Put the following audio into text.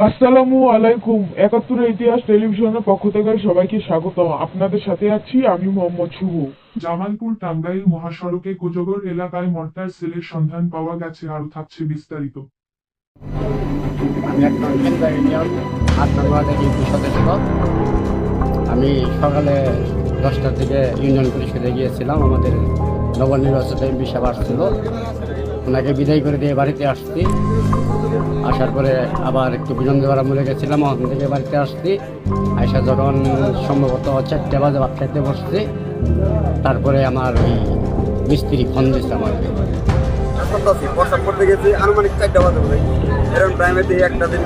আসসালামু আলাইকুম। একাত্তরের ইতিহাস টেলিভিশনের পক্ষ থেকে সবাইকে স্বাগতম। আপনাদের সাথে আছি আমি মোহাম্মদ শুভ। জামালপুর টাঙ্গাইল মহাসড়কে কোজগর এলাকায় মর্টার সেলের সন্ধান পাওয়া গেছে, আরও থাকছে বিস্তারিত। আমি একজন কেন্দ্র ইউনিয়ন ৮ ওয়ার্ডের ইউপি সদস্য। আমি সকালে 10টার দিকে ইউনিয়ন পরিষদে গিয়েছিলাম। আমাদের নবনির্বাচিত এমপি সাহেব আসছিল, ওনাকে বিদায় করে দিয়ে বাড়িতে আসছি। আসার পরে আবার একটু বিনন্দপাড়া মরে গেছিলাম, ওখান থেকে বাড়িতে আসছি। আয়সা যখন সম্ভবত 4টে বাজে ভাত খাইতে বসছি, তারপরে আমার ওই মিস্ত্রি ফোন দিচ্ছে আমাকে। করতে গেছি আনুমানিক 4টা বাজে এরকম টাইমে একটা দিন